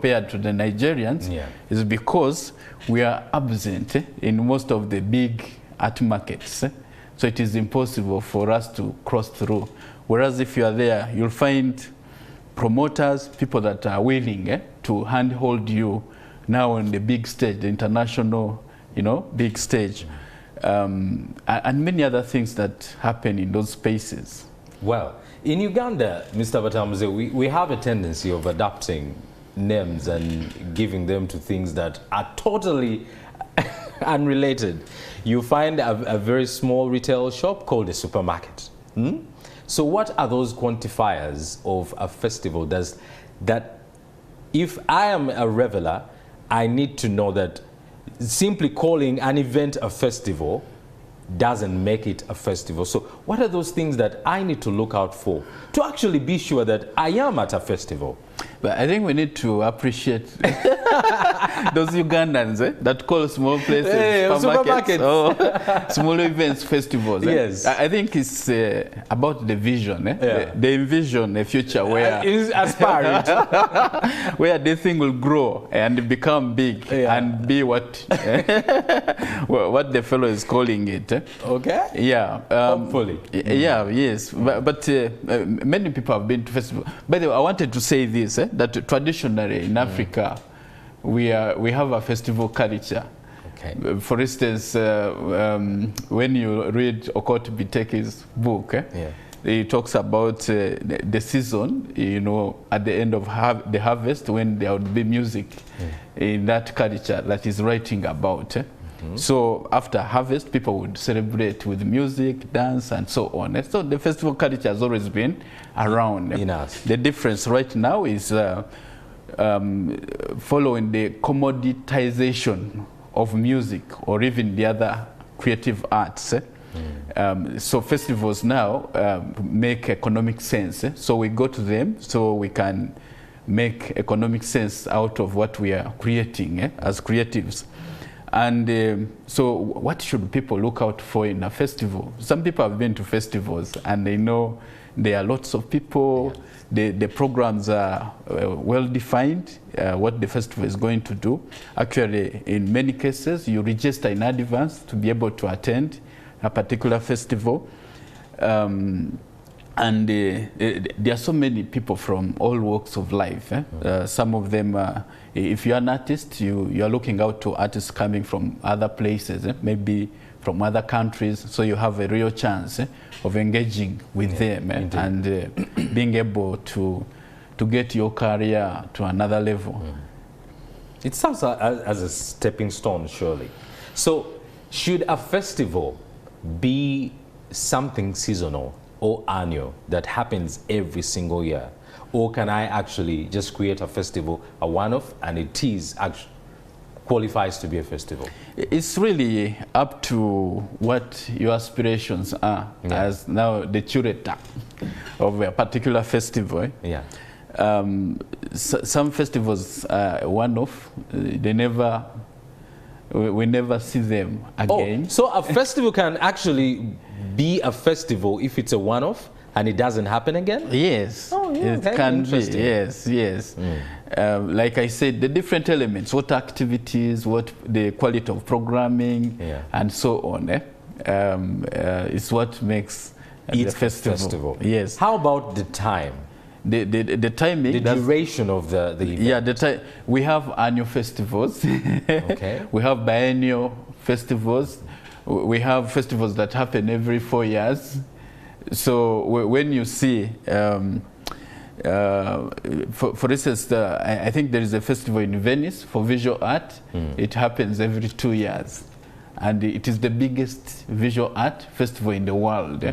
compared to the Nigerians is because we are absent in most of the big art markets. So it is impossible for us to cross through. Whereas if you are there, you'll find promoters, people that are willing to handhold you now on the big stage, the international, big stage, and many other things that happen in those spaces. Well, in Uganda, Mr. Batamze, we have a tendency of adapting names and giving them to things that are totally unrelated. You find a very small retail shop called a supermarket. So what are those quantifiers of a festival that if I am a reveler, I need to know that simply calling an event a festival doesn't make it a festival. So what are those things that I need to look out for to actually be sure that I am at a festival? But I think we need to appreciate those Ugandans that call small places supermarkets. Small events festivals. Yes. I think it's about the vision. They envision a future where where this thing will grow and become big and be what what the fellow is calling it. Okay. Yeah. Hopefully. Yeah. Yes. But many people have been to festivals. By the way, I wanted to say this. That traditionally in Africa, we have a festival culture. Okay. For instance, when you read Okot Biteki's book, he talks about the season, at the end of the harvest, when there would be music in that culture that he's writing about. So after harvest, people would celebrate with music, dance, and so on. So the festival culture has always been around. The difference right now is following the commoditization of music or even the other creative arts. So festivals now make economic sense. So we go to them so we can make economic sense out of what we are creating as creatives. And so what should people look out for in a festival? Some people have been to festivals and they know there are lots of people, the programs are well defined, what the festival is going to do. Actually, in many cases, you register in advance to be able to attend a particular festival. And there are so many people from all walks of life. Some of them, if you're an artist, you're looking out to artists coming from other places, maybe from other countries, so you have a real chance of engaging with them and being able to get your career to another level. It serves as a stepping stone, surely. So should a festival be something seasonal or annual that happens every single year? Or can I actually just create a festival, a one-off, and it is actually qualifies to be a festival? It's really up to what your aspirations are as now the curator of a particular festival. Some festivals are one-off. We never see them again. So a festival can actually be a festival if it's a one-off and it doesn't happen again? Yes, it can be. Yes. Like I said, the different elements, what activities, what the quality of programming, and so on, is what makes it a festival. Yes. How about the time? The timing, the duration of the event. Yeah, we have annual festivals. We have biennial festivals. We have festivals that happen every 4 years. So when you see, for instance, I think there is a festival in Venice for visual art. It happens every 2 years. And it is the biggest visual art festival in the world.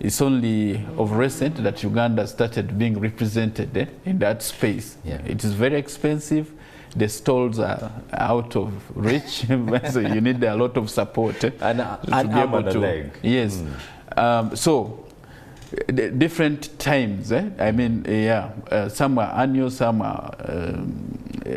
It's only of recent that Uganda started being represented in that space. It is very expensive. The stalls are out of reach, so you need a lot of support to be able to. Yes. So the different times. I mean, some are annual, some are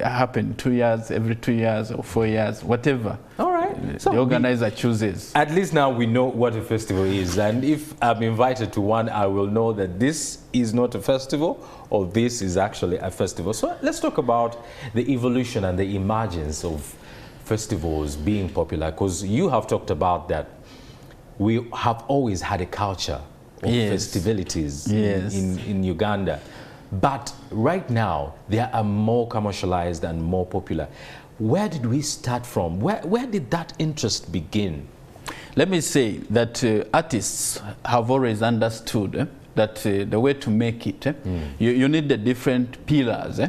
happen 2 years, every 2 years or 4 years, whatever. All right. the organizer chooses. At least now we know what a festival is, and if I'm invited to one, I will know that this is not a festival or this is actually a festival. So let's talk about the evolution and the emergence of festivals being popular, because you have talked about that we have always had a culture of festivities in Uganda. But right now, they are more commercialized and more popular. Where did we start from? Where did that interest begin? Let me say that artists have always understood that the way to make it, you need the different pillars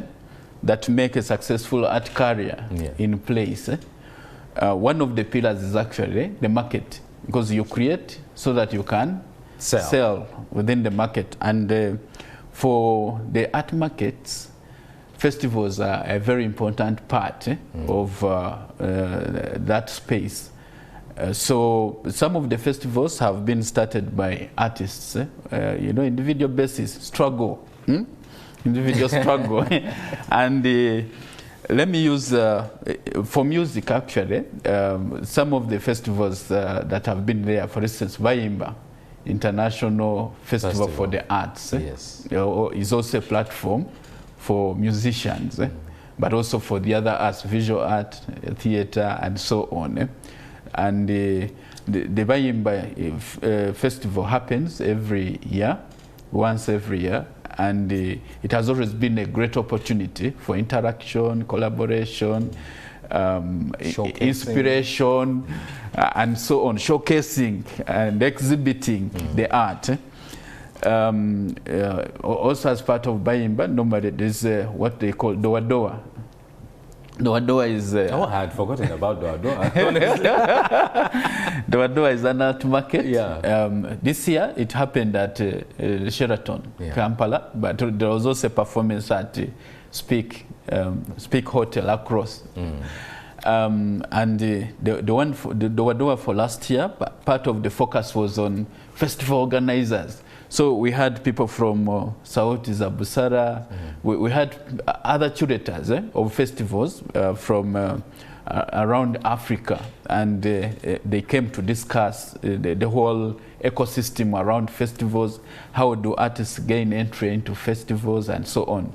that make a successful art career in place. One of the pillars is actually the market, because you create so that you can sell within the market. And for the art markets, festivals are a very important part of that space. So some of the festivals have been started by artists, you know, individual basis, struggle, individual struggle. And let me use, for music actually, some of the festivals that have been there, for instance, Bayimba, International Festival for the Arts, is also a platform for musicians, but also for the other arts, visual art, theater, and so on. And the Bayimba festival happens every year, once every year, and it has always been a great opportunity for interaction, collaboration, inspiration, and so on, showcasing and exhibiting the art. Also as part of Bayimba, normally there's what they call Doa Doa. Doa Doa is... oh, I had forgotten about Doa Doa. Doa Doa is an art market. Yeah. This year it happened at Sheraton, Kampala, but there was also a performance at Speak Hotel across. And the one for the Doa Doa for last year, part of the focus was on festival organizers. So we had people from Sauti za Busara, we had other curators of festivals from around Africa, and they came to discuss the whole ecosystem around festivals, how do artists gain entry into festivals, and so on.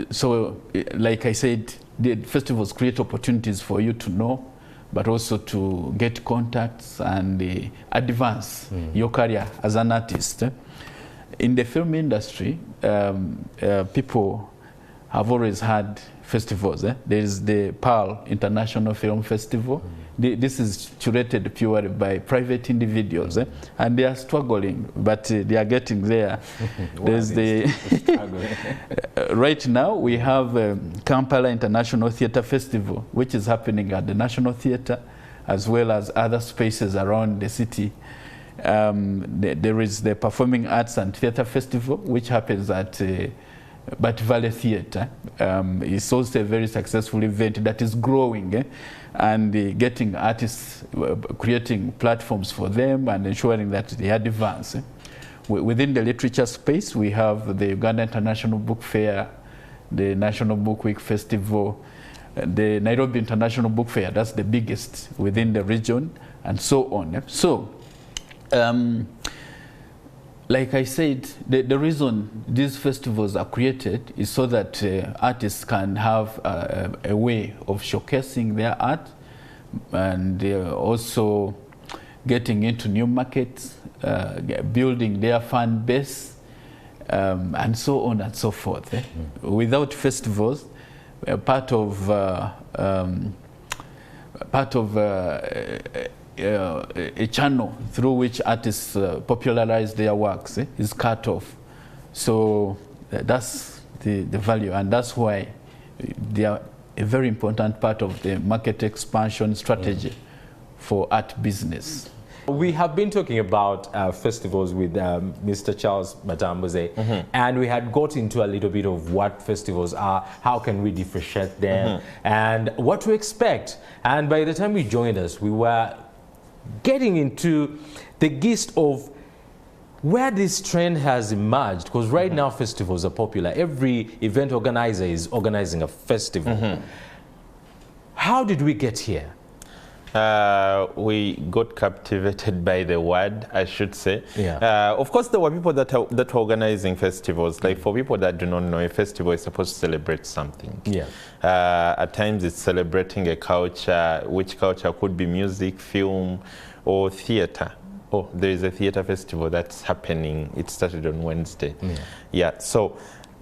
So, like I said, the festivals create opportunities for you to know, but also to get contacts and advance your career as an artist. In the film industry, people have always had festivals. There is the Pearl International Film Festival. This is curated purely by private individuals, and they are struggling, but they are getting there. There's the right now we have Kampala International Theatre Festival, which is happening at the National Theatre, as well as other spaces around the city. There is the Performing Arts and Theatre Festival, which happens at Bat Valley Theatre. It's also a very successful event that is growing and getting artists, creating platforms for them and ensuring that they advance. Within the literature space, we have the Uganda International Book Fair, the National Book Week Festival, the Nairobi International Book Fair, that's the biggest within the region, and so on. So, like I said, the reason these festivals are created is so that artists can have a way of showcasing their art, and also getting into new markets, building their fan base, and so on and so forth. Without festivals, part of a channel through which artists popularize their works is cut off. So that's the value, and that's why they are a very important part of the market expansion strategy for art business. We have been talking about festivals with Mr. Charles Batambuze, and we had got into a little bit of what festivals are, how can we differentiate them, and what to expect. And by the time you joined us, we were getting into the gist of where this trend has emerged, because right now festivals are popular. Every event organizer is organizing a festival. How did we get here? We got captivated by the word, I should say. Yeah. Of course, there were people that were organizing festivals. Like for people that do not know, a festival is supposed to celebrate something. Yeah. At times it's celebrating a culture, which culture could be music, film, or theater. Oh, there is a theater festival that's happening. It started on Wednesday. Yeah. Yeah, so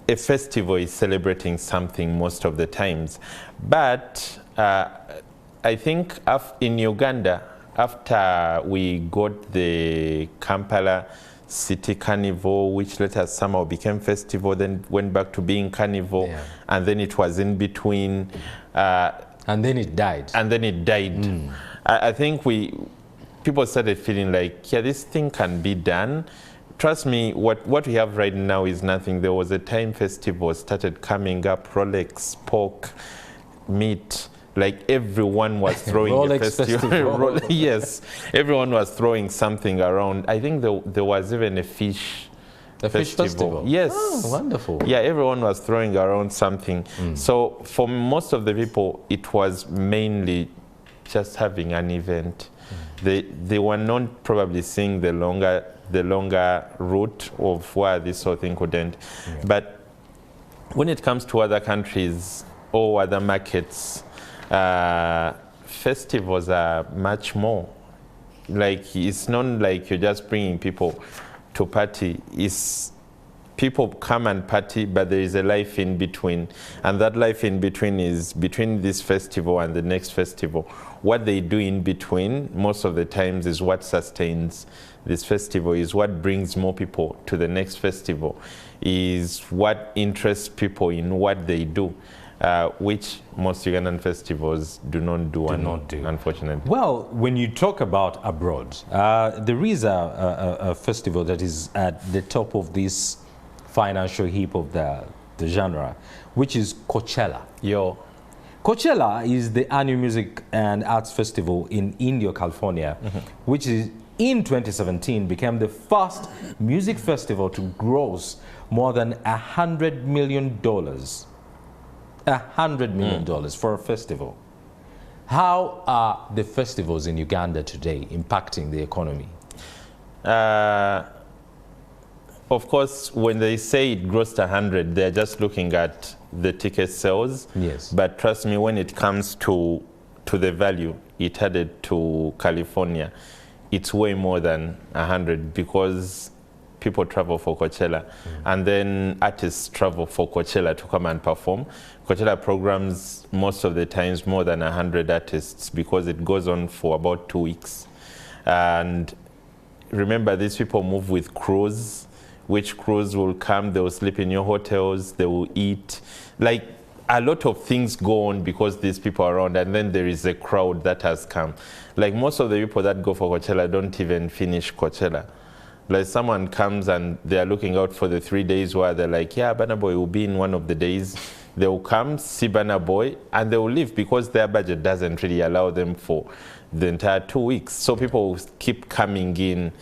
a festival is celebrating something most of the times. But I think in Uganda, after we got the Kampala City Carnival, which later somehow became festival, then went back to being carnival, yeah. and then it was in between. And then it died. And then it died. I think people started feeling like, yeah, this thing can be done. Trust me, what we have right now is nothing. There was a time festival started coming up, Rolex, pork, meat. Like everyone was throwing a festival. Yes, everyone was throwing something around. I think there was even a fish festival. Yes. Oh, wonderful. Yeah, everyone was throwing around something. So for most of the people, it was mainly just having an event. They were not probably seeing the longer route of where this whole thing could end. Yeah. But when it comes to other countries or other markets, festivals are much more. Like, it's not like you're just bringing people to party. It's people come and party, but there is a life in between. And that life in between is between this festival and the next festival. What they do in between, most of the times, is what sustains this festival, is what brings more people to the next festival, is what interests people in what they do. Which most Ugandan festivals do not do, unfortunately. Well, when you talk about abroad, there is a festival that is at the top of this financial heap of the genre, which is Coachella. Coachella is the annual music and arts festival in Indio, California, which is in 2017 became the first music festival to gross more than $100 million. $100 million for a festival. How are the festivals in Uganda today impacting the economy? Of course, when they say it grossed 100, they're just looking at the ticket sales. Yes. But trust me, when it comes to the value it added to California, it's way more than 100, because people travel for Coachella, and then artists travel for Coachella to come and perform. Coachella programs most of the times more than 100 artists, because it goes on for about 2 weeks. And remember, these people move with crews, which crews will come, they will sleep in your hotels, they will eat. Like, a lot of things go on because these people are around, and then there is a crowd that has come. Like, most of the people that go for Coachella don't even finish Coachella. Like, someone comes and they're looking out for the 3 days where they're like, yeah, Burna Boy will be in one of the days. They will come, see Burna Boy, and they will leave, because their budget doesn't really allow them for the entire 2 weeks. So people will keep coming in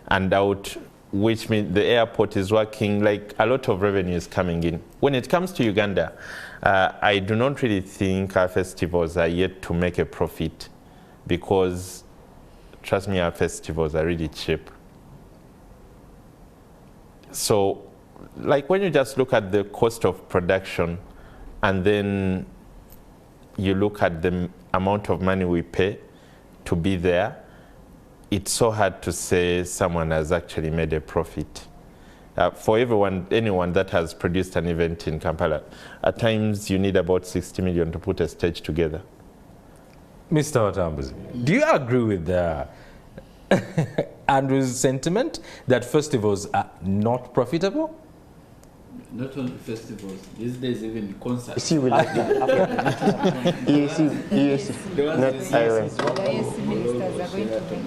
and out, which means the airport is working. Like, a lot of revenue is coming in. When it comes to Uganda, I do not really think our festivals are yet to make a profit, because, trust me, our festivals are really cheap. So, like, when you just look at the cost of production, and then you look at the amount of money we pay to be there, it's so hard to say someone has actually made a profit. For anyone that has produced an event in Kampala, at times you need about 60 million to put a stage together. Mr. Batambuze, do you agree with Andrew's sentiment that festivals are not profitable? Not only festivals, these days even concerts. See, we like that. Yes, not islands.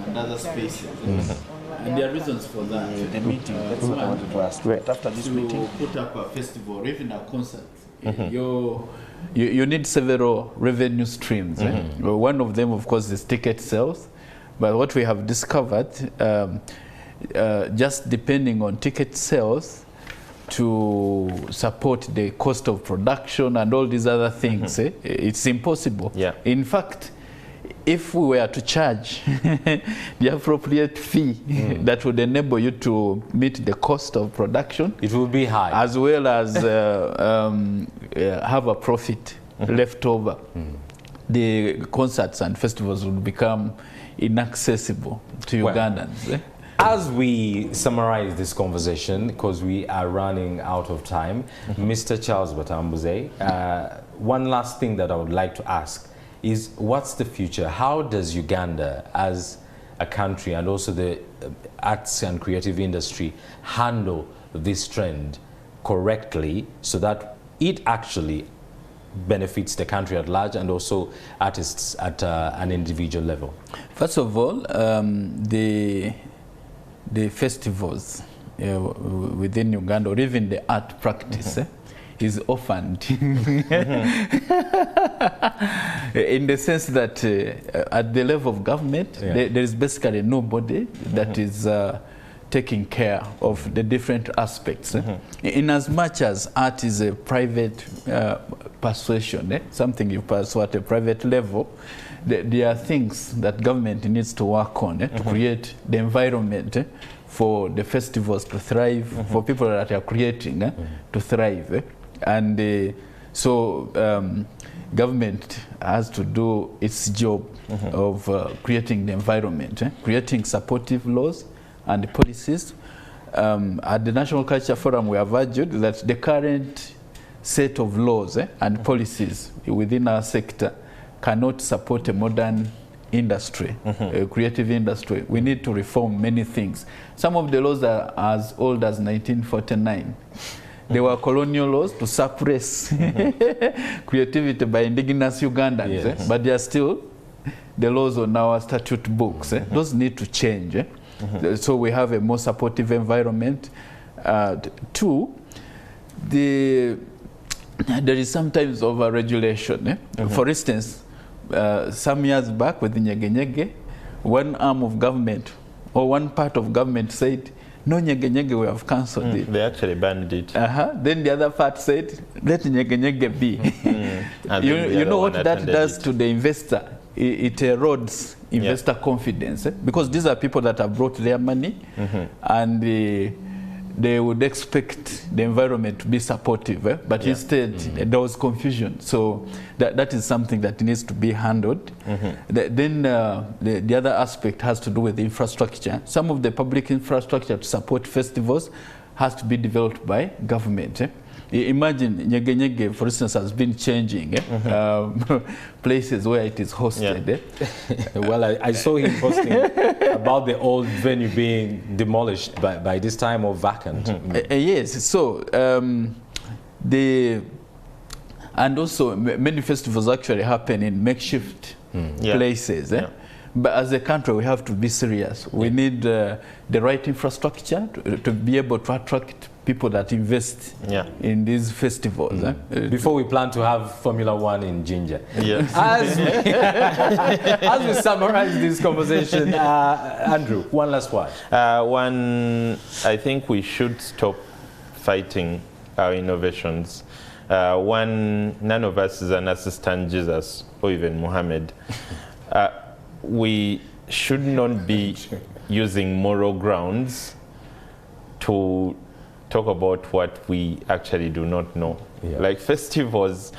And other spaces. And there are reasons for that. The meeting, that's what I wanted to ask. Right after this meeting, put up a festival or even a concert, you need several revenue streams. One of them, of course, is ticket sales. But what we have discovered, just depending on ticket sales to support the cost of production and all these other things, it's impossible. Yeah. In fact, if we were to charge the appropriate fee that would enable you to meet the cost of production, it will be high, as well as have a profit left over, the concerts and festivals would become inaccessible to Ugandans. As we summarize this conversation, because we are running out of time, Mr. Charles Batambuze, one last thing that I would like to ask is, what's the future? How does Uganda as a country and also the arts and creative industry handle this trend correctly so that it actually benefits the country at large and also artists at an individual level? First of all, the festivals within Uganda, or even the art practice, is orphaned in the sense that at the level of government, there is basically nobody that is taking care of the different aspects. In as much as art is a private persuasion, something you pursue at a private level, there are things that government needs to work on to create the environment for the festivals to thrive, for people that are creating to thrive. And so government has to do its job of creating the environment, creating supportive laws and policies. At the National Culture Forum, we have argued that the current set of laws and policies within our sector cannot support a modern industry, a creative industry. We need to reform many things. Some of the laws are as old as 1949. They were colonial laws to suppress creativity by indigenous Ugandans, but they are still the laws on our statute books. Those need to change. So we have a more supportive environment. Two, there is sometimes over-regulation. For instance, some years back with the Nyege, one arm of government or one part of government said, no Nyege, we have cancelled it. They actually banned it. Then the other part said, let Nyege be. You know what that does to the investor? It erodes investor confidence, because these are people that have brought their money and they would expect the environment to be supportive, but instead there was confusion. So that is something that needs to be handled. Then the other aspect has to do with infrastructure. Some of the public infrastructure to support festivals has to be developed by government. Imagine Nyege, for instance, has been changing places where it is hosted. Well, I saw him posting about the old venue being demolished by this time or vacant. Yes, so and also many festivals actually happen in makeshift places. But as a country, we have to be serious. We need the right infrastructure to be able to attract people that invest in these festivals. Before we plan to have Formula One in Ginger. As we summarize this conversation, Andrew, one last word. I think we should stop fighting our innovations. None of us is an assistant Jesus or even Muhammad. We should not be using moral grounds to talk about what we actually do not know. Like festivals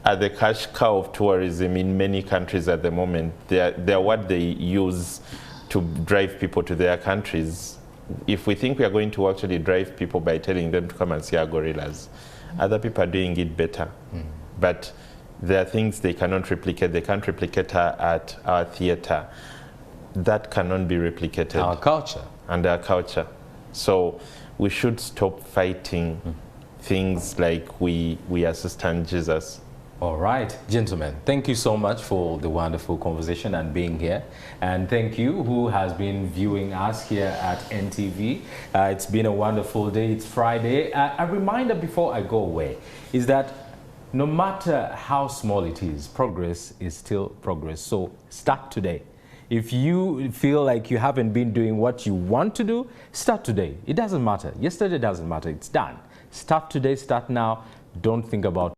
are the cash cow of tourism in many countries at the moment. They're what they use to drive people to their countries. If we think we are going to actually drive people by telling them to come and see our gorillas, other people are doing it better. But there are things they cannot replicate. They can't replicate at our theater. That cannot be replicated. Our culture. And our culture. So we should stop fighting things like we assistant Jesus. All right, gentlemen, thank you so much for the wonderful conversation and being here. And thank you who has been viewing us here at NTV. It's been a wonderful day. It's Friday. A reminder before I go away is that no matter how small it is, progress is still progress. So start today. If you feel like you haven't been doing what you want to do, start today. It doesn't matter. Yesterday doesn't matter. It's done. Start today. Start now. Don't think about